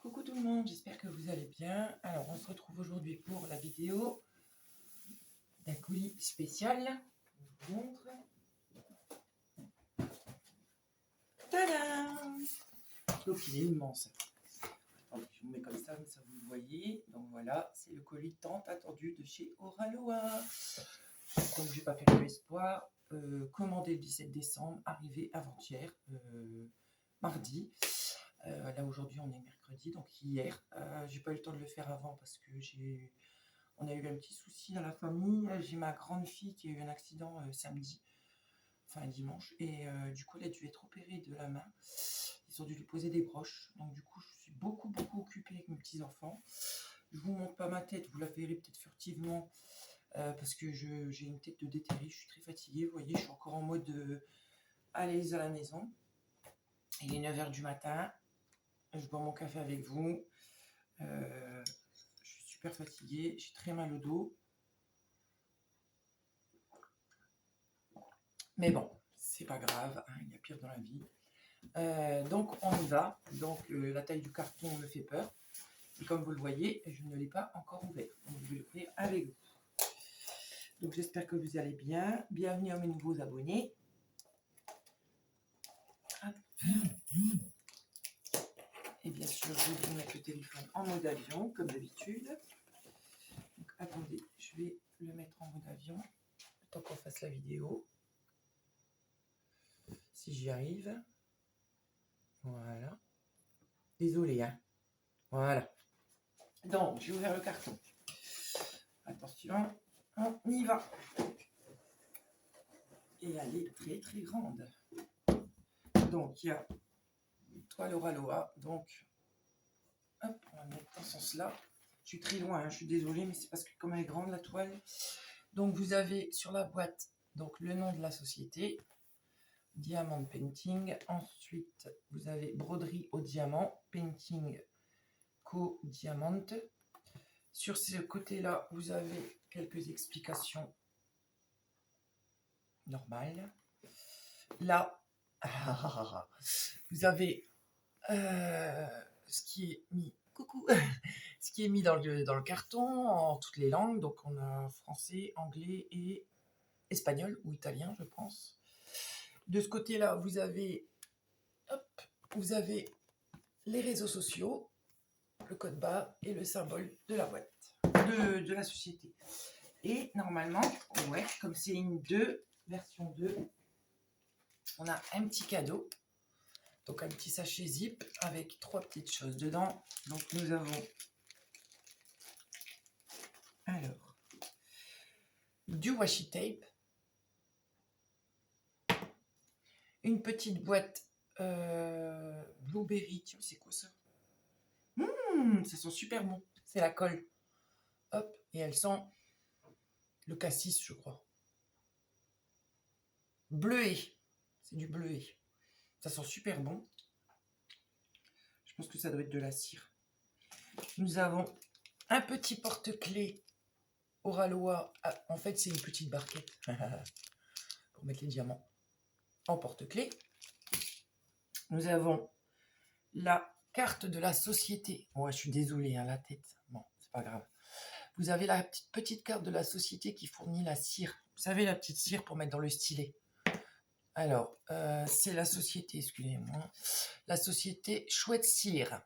Coucou tout le monde, j'espère que vous allez bien. Alors, on se retrouve aujourd'hui pour la vidéo d'un colis spécial. Je vous montre. Tadam! Donc, il est immense. Attendez, je vous mets comme ça vous le voyez. Donc voilà, c'est le colis tant attendu de chez Oraloa. Donc, j'ai pas fait l'espoir. Commandé le 17 décembre, arrivé avant-hier, mardi. Là aujourd'hui on est mercredi, donc hier j'ai pas eu le temps de le faire avant parce que on a eu un petit souci dans la famille. J'ai ma grande fille qui a eu un accident samedi, enfin dimanche, et du coup elle a dû être opérée de la main. Ils ont dû lui poser des broches, donc du coup je suis beaucoup occupée avec mes petits enfants. Je vous montre pas ma tête, vous la verrez peut-être furtivement parce que j'ai une tête de déterré, je suis très fatiguée. Vous voyez, je suis encore en mode à l'aise à la maison. Il est 9h du matin. Je bois mon café avec vous. Je suis super fatiguée. J'ai très mal au dos. Mais bon, c'est pas grave. Hein, il y a pire dans la vie. Donc, on y va. Donc, la taille du carton me fait peur. Et comme vous le voyez, je ne l'ai pas encore ouvert. Donc, je vais l'ouvrir avec vous. Donc, j'espère que vous allez bien. Bienvenue à mes nouveaux abonnés. Hop. Et bien sûr, je vais vous mettre le téléphone en mode avion, comme d'habitude. Donc, attendez, je vais le mettre en mode avion, le temps qu'on fasse la vidéo. Si j'y arrive. Voilà. Désolé, hein. Voilà. Donc, j'ai ouvert le carton. Attention, on y va. Et elle est très grande. Donc, il y a toile Oraloa. Donc, hop, on va mettre dans ce sens-là. Je suis très loin, hein, je suis désolée, mais c'est parce que comme elle est grande la toile. Donc, vous avez sur la boîte donc le nom de la société, Diamond Painting. Ensuite, vous avez broderie au diamant, Painting Co Diamant. Sur ce côté-là, vous avez quelques explications normales. Là, vous avez ce qui est mis. Coucou. Ce qui est mis dans le carton en toutes les langues. Donc on a français, anglais et espagnol ou italien, je pense. De ce côté-là, vous avez les réseaux sociaux, le code barre et le symbole de la boîte, de la société. Et normalement, ouais, comme c'est une version 2, on a un petit cadeau. Donc un petit sachet zip avec 3 petites choses dedans. Donc nous avons alors du washi tape, une petite boîte blueberry. Tiens, c'est quoi ça? Ça sent super bon. C'est la colle. Hop, et elle sent le cassis, je crois. Bleuet. C'est du bleuet. Ça sent super bon. Je pense que ça doit être de la cire. Nous avons un petit porte-clés Oraloa. Ah, en fait, c'est une petite barquette pour mettre les diamants en porte-clés. Nous avons la carte de la société. Ouais, je suis désolée, hein, la tête. Bon, c'est pas grave. Vous avez la petite carte de la société qui fournit la cire. Vous savez, la petite cire pour mettre dans le stylet. Alors, c'est la société, excusez-moi. La société Chouette Cire.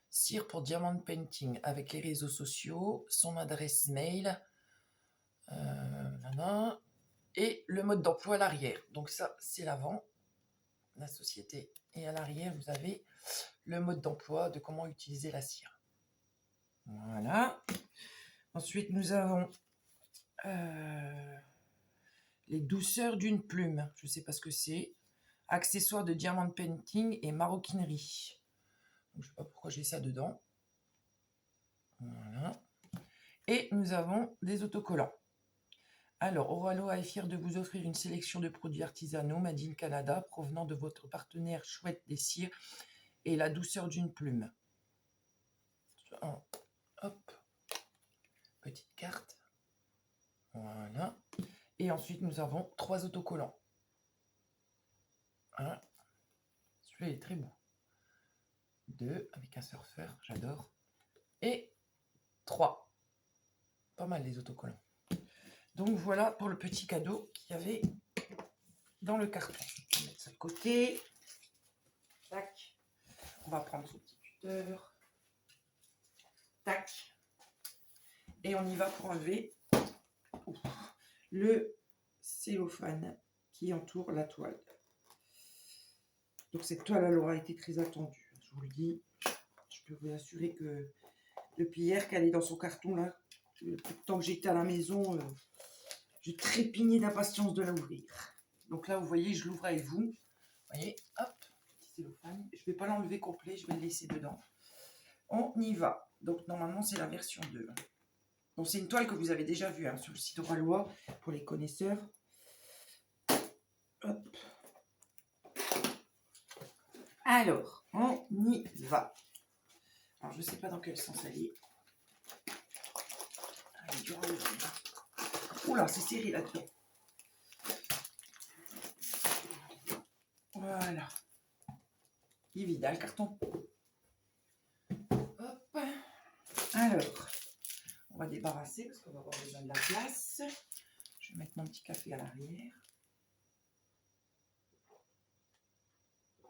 Cire pour Diamond Painting avec les réseaux sociaux, son adresse mail, et le mode d'emploi à l'arrière. Donc ça, c'est l'avant, la société. Et à l'arrière, vous avez le mode d'emploi de comment utiliser la cire. Voilà. Ensuite, nous avons les douceurs d'une plume. Je ne sais pas ce que c'est. Accessoires de Diamond Painting et maroquinerie. Donc, je ne sais pas pourquoi j'ai ça dedans. Voilà. Et nous avons des autocollants. Alors, Oraloa est fier de vous offrir une sélection de produits artisanaux Made in Canada provenant de votre partenaire Chouette des Cires et la douceur d'une plume. Hop, petite carte. Voilà. Et ensuite, nous avons 3 autocollants. Hein. Celui-là est très beau. 2 avec un surfeur, j'adore. Et 3. Pas mal les autocollants. Donc voilà pour le petit cadeau qu'il y avait dans le carton. On va mettre ça de côté. Tac. On va prendre ce petit cutter. Tac. Et on y va pour enlever le cellophane qui entoure la toile. Donc cette toile alors a été très attendue. Je vous le dis. Je peux vous assurer que depuis hier qu'elle est dans son carton là, le peu de temps que j'étais à la maison, je trépignais d'impatience de l'ouvrir. Donc là, vous voyez, je l'ouvre avec vous. Vous voyez, hop, petit cellophane. Je ne vais pas l'enlever complet, je vais le laisser dedans. On y va. Donc normalement, c'est la version 2. Donc c'est une toile que vous avez déjà vue sur le site Oralois pour les connaisseurs. Hop. Alors, on y va. Alors, je ne sais pas dans quel sens elle est. Oula, c'est serré là-dedans. Voilà. Il est vide, le carton. Hop. Alors, on va débarrasser parce qu'on va avoir besoin de la place. Je vais mettre mon petit café à l'arrière.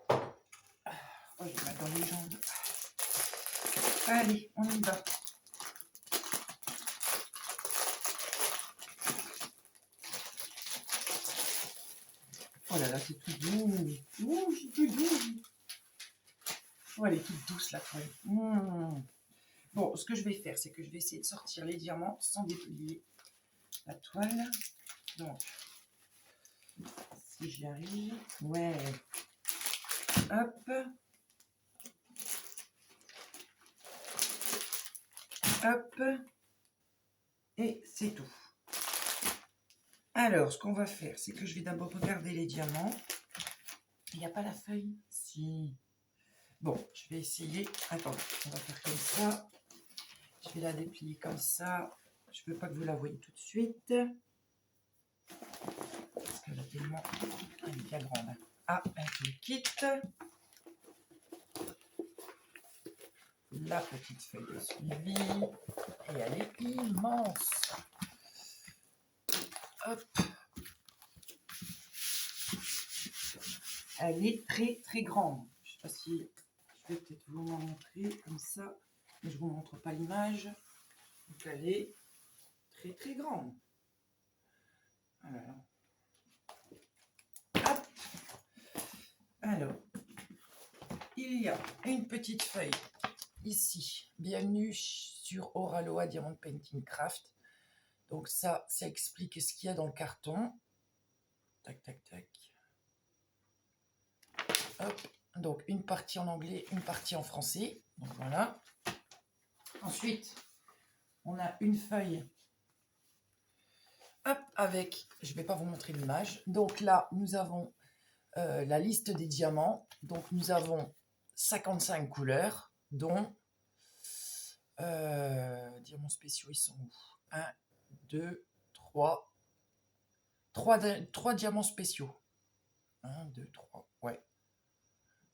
Oh, je vais mettre dans les jambes. Allez, on y va. Oh là là, c'est tout doux. Ouh, c'est tout doux. Oh, elle est toute douce, la toile. Bon, ce que je vais faire, c'est que je vais essayer de sortir les diamants sans déplier la toile. Donc, si j'y arrive. Ouais. Hop. Hop. Et c'est tout. Alors, ce qu'on va faire, c'est que je vais d'abord regarder les diamants. Il n'y a pas la feuille? Si. Bon, je vais essayer. Attendez, on va faire comme ça. Je vais la déplier comme ça. Je ne veux pas que vous la voyez tout de suite. Parce qu'elle est tellement... Elle est bien grande. Ah, un tout kit. La petite feuille de suivi. Et elle est immense. Hop. Elle est très très grande. Je ne sais pas si je vais peut-être vous montrer comme ça. Mais je ne vous montre pas l'image. Donc elle est très très grande. Voilà. Hop. Alors, il y a une petite feuille ici. Bienvenue sur Oraloa Diamond Painting Craft. Donc ça explique ce qu'il y a dans le carton. Tac, tac, tac. Hop. Donc une partie en anglais, une partie en français. Donc voilà. Ensuite, on a une feuille. Hop, avec, je ne vais pas vous montrer l'image. Donc là, nous avons la liste des diamants. Donc nous avons 55 couleurs, dont diamants spéciaux, ils sont où? 1, 2, 3. 3 diamants spéciaux. 1, 2, 3, ouais.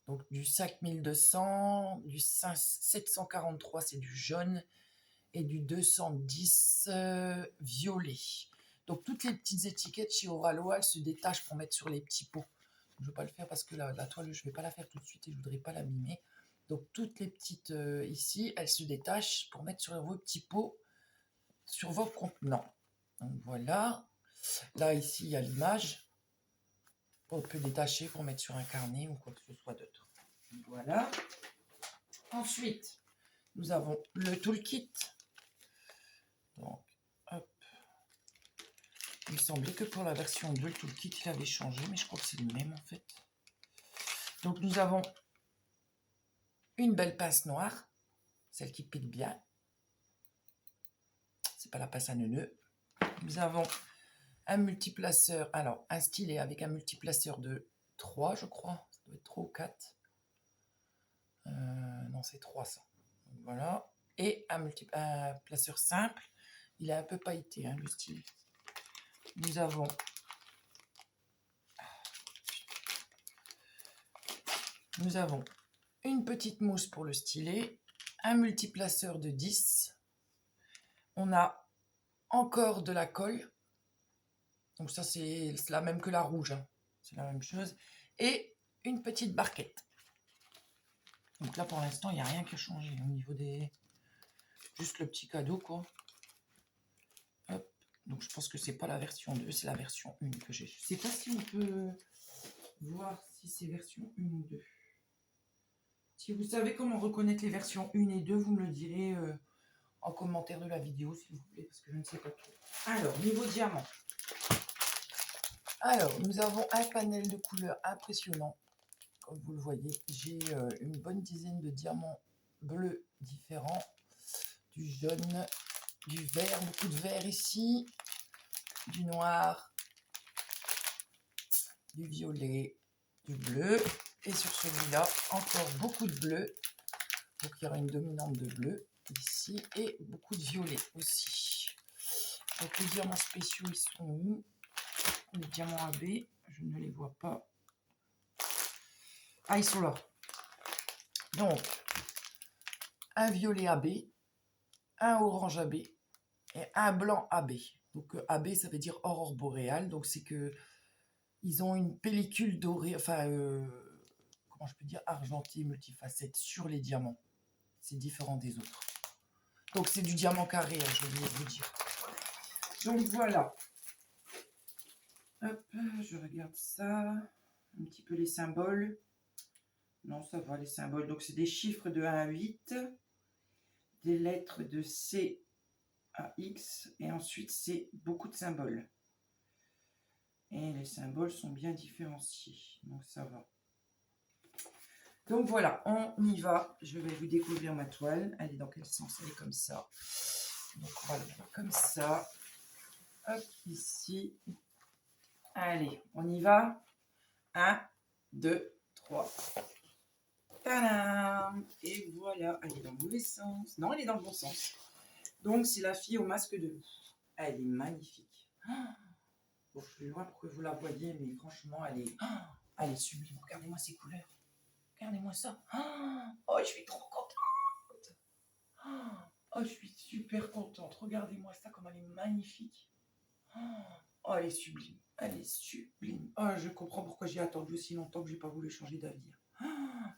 Donc du 5200, du 743 c'est du jaune et du 210 violet. Donc toutes les petites étiquettes chez Oraloa, elles se détachent pour mettre sur les petits pots. Je ne vais pas le faire parce que la toile, je ne vais pas la faire tout de suite et je ne voudrais pas l'abîmer. Donc toutes les petites ici, elles se détachent pour mettre sur vos petits pots, sur vos contenants. Donc voilà. Là, ici, il y a l'image. On peut détacher pour mettre sur un carnet ou quoi que ce soit d'autre. Voilà. Ensuite, nous avons le toolkit. Donc, hop. Il me semblait que pour la version 2, le toolkit, il avait changé, mais je crois que c'est le même en fait. Donc, nous avons une belle pince noire, celle qui pique bien. C'est pas la pince à neuneux. Nous avons un multiplaceur, alors un stylet avec un multiplaceur de 3, je crois. Ça doit être 3 ou 4. Non, c'est 300. Donc, voilà. Et un placeur simple. Il est un peu pailleté, hein, le stylet. Nous avons une petite mousse pour le stylet, un multiplaceur de 10. On a encore de la colle. Donc ça, c'est la même que la rouge. Hein. C'est la même chose. Et une petite barquette. Donc là, pour l'instant, il n'y a rien qui a changé au niveau des... Juste le petit cadeau, quoi. Hop. Donc je pense que c'est pas la version 2, c'est la version 1 que j'ai. Je sais pas si on peut voir si c'est version 1 ou 2. Si vous savez comment reconnaître les versions 1 et 2, vous me le direz en commentaire de la vidéo, s'il vous plaît, parce que je ne sais pas trop. Alors, niveau diamant. Alors, nous avons un panel de couleurs impressionnant. Comme vous le voyez, j'ai une bonne dizaine de diamants bleus différents. Du jaune, du vert, beaucoup de vert ici, du noir, du violet, du bleu. Et sur celui-là, encore beaucoup de bleu. Donc il y aura une dominante de bleu ici et beaucoup de violet aussi. Donc les diamants spéciaux, ils sont où? Les diamants AB, je ne les vois pas. Ah, ils sont là. Donc, un violet AB, un orange AB et un blanc AB. Donc AB, ça veut dire aurore boréale. Donc c'est que ils ont une pellicule dorée, enfin, comment je peux dire, argentée, multifacette sur les diamants. C'est différent des autres. Donc c'est du diamant carré, hein, je vais vous dire. Donc voilà. Hop, je regarde ça. Un petit peu les symboles. Non, ça va, les symboles. Donc c'est des chiffres de 1 à 8. Des lettres de C à X. Et ensuite, c'est beaucoup de symboles. Et les symboles sont bien différenciés. Donc ça va. Donc voilà, on y va. Je vais vous découvrir ma toile. Elle est dans quel sens? Elle est comme ça. Donc on va le faire comme ça. Hop, ici. Allez, on y va. 1, 2, 3. Tadam! Et voilà, elle est dans le mauvais sens. Non, elle est dans le bon sens. Donc c'est la fille au masque de loup. Elle est magnifique. Bon, je suis loin pour que vous la voyez, mais franchement, elle est sublime. Regardez-moi ces couleurs. Regardez-moi ça. Oh, je suis trop contente. Oh, je suis super contente. Regardez-moi ça, comme elle est magnifique. Oh, elle est sublime. Elle est sublime. Oh, je comprends pourquoi j'ai attendu aussi longtemps que j'ai pas voulu changer d'avis.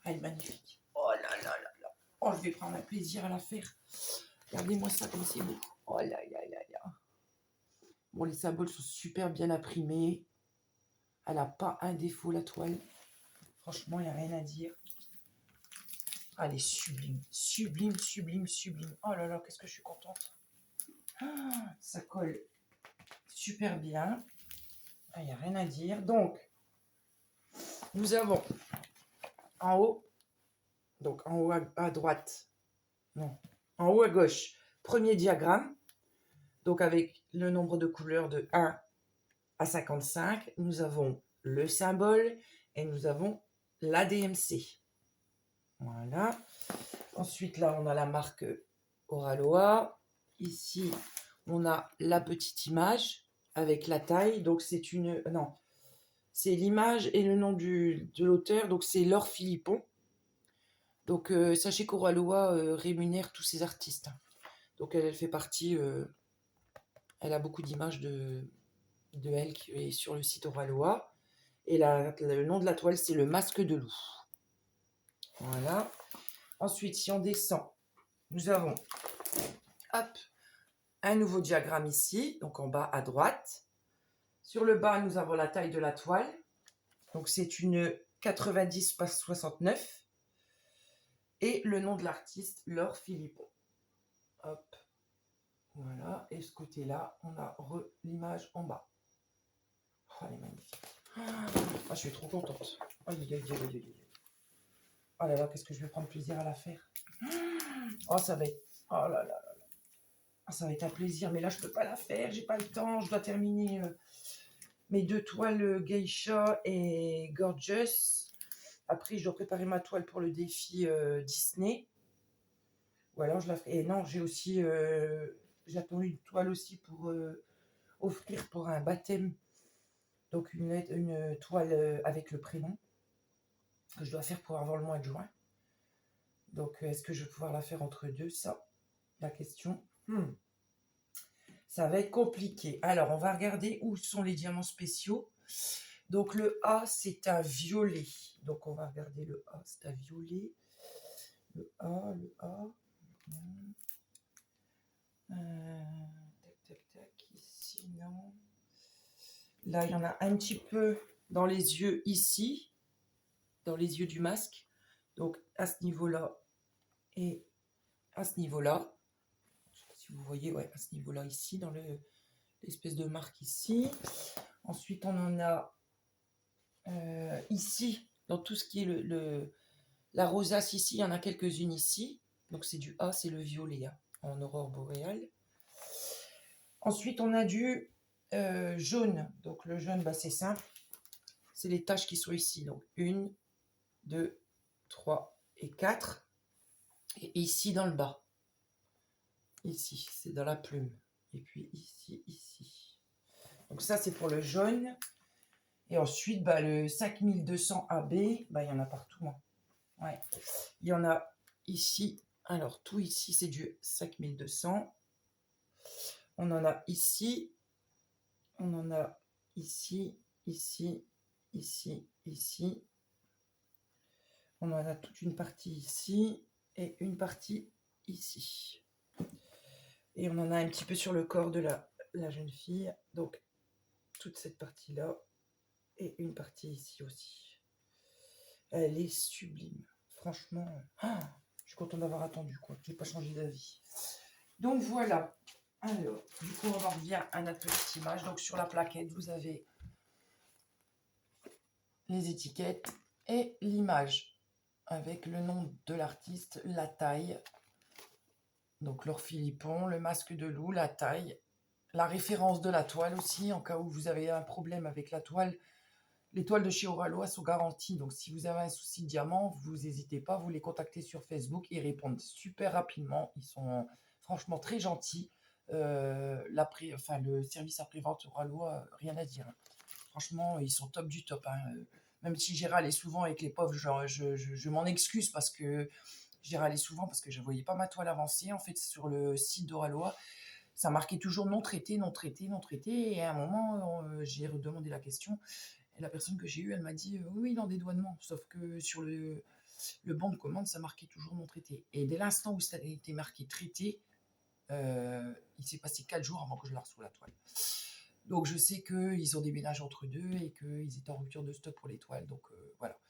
Elle est magnifique. Oh là là là là. Oh, je vais prendre un plaisir à la faire. Regardez-moi ça comme c'est beau. Oh là là là là. Bon, les symboles sont super bien imprimés. Elle n'a pas un défaut, la toile. Franchement, il n'y a rien à dire. Elle est sublime. Sublime, sublime, sublime. Oh là là, qu'est-ce que je suis contente. Ça colle super bien. Il n'y a rien à dire. Donc, nous avons en haut, donc en haut à droite, non, en haut à gauche, premier diagramme. Donc avec le nombre de couleurs de 1 à 55, nous avons le symbole et nous avons l'ADMC. Voilà. Ensuite, là, on a la marque Oraloa. Ici, on a la petite image avec la taille. Donc, c'est une... Non, c'est l'image et le nom de l'auteur. Donc, c'est Laure Philippon. Donc, sachez qu'Oraloa rémunère tous ses artistes. Donc, elle fait partie... elle a beaucoup d'images de elle qui est sur le site Oraloa. Et le nom de la toile, c'est le masque de loup. Voilà. Ensuite, si on descend, nous avons hop, un nouveau diagramme ici, donc en bas à droite. Sur le bas, nous avons la taille de la toile. Donc c'est une 90 par 69. Et le nom de l'artiste, Laure Philippon. Hop. Voilà. Et ce côté-là, on a l'image en bas. Oh, elle est magnifique. Oh, je suis trop contente. Oh, oh là là, qu'est-ce que je vais prendre plaisir à la faire. Oh, ça va être... Oh là là. Ça va être un plaisir, mais là, je peux pas la faire. J'ai pas le temps. Je dois terminer mes 2 toiles Geisha et Gorgeous. Après, je dois préparer ma toile pour le défi Disney. Ou alors, je la ferai. Et non, j'ai aussi... j'attends une toile aussi pour offrir pour un baptême. Donc, une toile avec le prénom que je dois faire pour avant le mois de juin. Donc, est-ce que je vais pouvoir la faire entre deux? Ça, la question. Ça va être compliqué. Alors, on va regarder où sont les diamants spéciaux. Donc, le A, c'est un violet. Donc, on va regarder le A, c'est un violet. Le A, le A. Tac, tac, tac. Ici, non. Là, il y en a un petit peu dans les yeux ici, dans les yeux du masque. Donc, à ce niveau-là et à ce niveau-là. Je sais pas si vous voyez, ouais, à ce niveau-là ici, dans l'espèce de marque ici. Ensuite, on en a ici, dans tout ce qui est la rosace ici, il y en a quelques-unes ici. Donc, c'est du A, c'est le violet, hein, en aurore boréale. Ensuite, on a du jaune. Donc, le jaune, bah, c'est simple. C'est les taches qui sont ici. Donc, 1, 2, 3 et 4. Et ici, dans le bas. Ici, c'est dans la plume. Et puis ici, ici. Donc, ça, c'est pour le jaune. Et ensuite, bah, le 5200 AB, bah, il y en a partout. Hein. Ouais. Il y en a ici. Alors, tout ici, c'est du 5200. On en a ici. On en a ici, ici, ici, ici. On en a toute une partie ici et une partie ici. Et on en a un petit peu sur le corps de la jeune fille. Donc, toute cette partie-là et une partie ici aussi. Elle est sublime. Franchement, je suis contente d'avoir attendu, quoi. Je n'ai pas changé d'avis. Donc, voilà. Alors, du coup, on en revient à notre petite image. Donc, sur la plaquette, vous avez les étiquettes et l'image avec le nom de l'artiste, la taille. Donc, Laure Philippon, le masque de loup, la taille, la référence de la toile aussi, en cas où vous avez un problème avec la toile. Les toiles de chez Oralois sont garanties, donc si vous avez un souci de diamant, vous n'hésitez pas, vous les contactez sur Facebook, ils répondent super rapidement, ils sont franchement très gentils. Le service après-vente Oralois, rien à dire. Franchement, ils sont top du top. Hein. Même si j'ai râlé souvent avec les pauvres, genre, je m'en excuse parce que j'ai râlé souvent parce que je ne voyais pas ma toile avancer. En fait, sur le site d'Oralois, ça marquait toujours non traité, non traité, non traité. Et à un moment, j'ai redemandé la question. Et la personne que j'ai eue, elle m'a dit oui, il en dédouanement. Sauf que sur le bon de commande, ça marquait toujours non traité. Et dès l'instant où ça a été marqué traité, il s'est passé 4 jours avant que je la reçoive la toile. Donc je sais qu'ils ont déménagé entre deux et qu'ils étaient en rupture de stock pour les toiles. Donc voilà,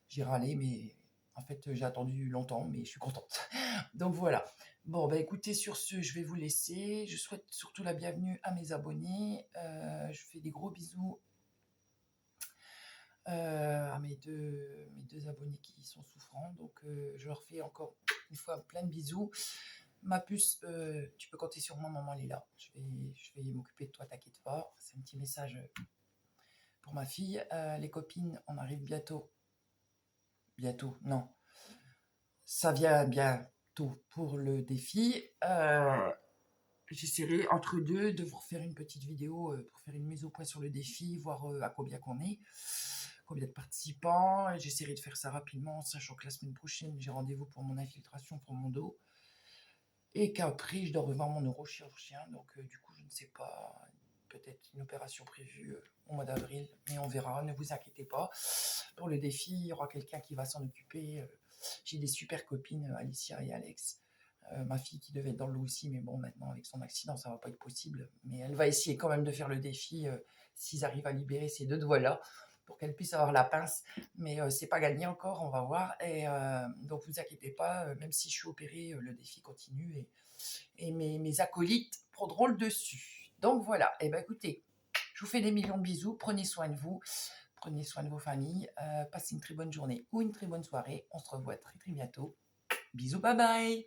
j'ai râlé, mais en fait j'ai attendu longtemps, mais je suis contente. Donc voilà. Bon, bah écoutez, sur ce, je vais vous laisser. Je souhaite surtout la bienvenue à mes abonnés. Je fais des gros bisous à mes deux abonnés qui sont souffrants. Donc, je leur fais encore une fois plein de bisous. Ma puce, tu peux compter sur moi, maman elle est là. Je vais m'occuper de toi, t'inquiète pas. C'est un petit message pour ma fille. Les copines, on arrive bientôt. Bientôt, non. Ça vient bientôt pour le défi. J'essaierai entre deux de vous refaire une petite vidéo pour faire une mise au point sur le défi, voir à combien qu'on est, combien de participants. J'essaierai de faire ça rapidement, sachant que la semaine prochaine, j'ai rendez-vous pour mon infiltration pour mon dos. Et qu'après, je dois revoir mon neurochirurgien. Donc, du coup, je ne sais pas, peut-être une opération prévue au mois d'avril, mais on verra, ne vous inquiétez pas. Pour le défi, il y aura quelqu'un qui va s'en occuper. J'ai des super copines, Alicia et Alex. Ma fille qui devait être dans le lot aussi, mais bon, maintenant avec son accident, ça va pas être possible. Mais elle va essayer quand même de faire le défi s'ils arrivent à libérer ces deux doigts-là pour qu'elle puisse avoir la pince. Mais c'est pas gagné encore, on va voir. Et donc vous inquiétez pas, même si je suis opérée, le défi continue et mes acolytes prendront le dessus. Donc voilà. Et ben écoutez, je vous fais des millions de bisous. Prenez soin de vous. Prenez soin de vos familles. Passez une très bonne journée ou une très bonne soirée. On se revoit très très bientôt. Bisous, bye bye.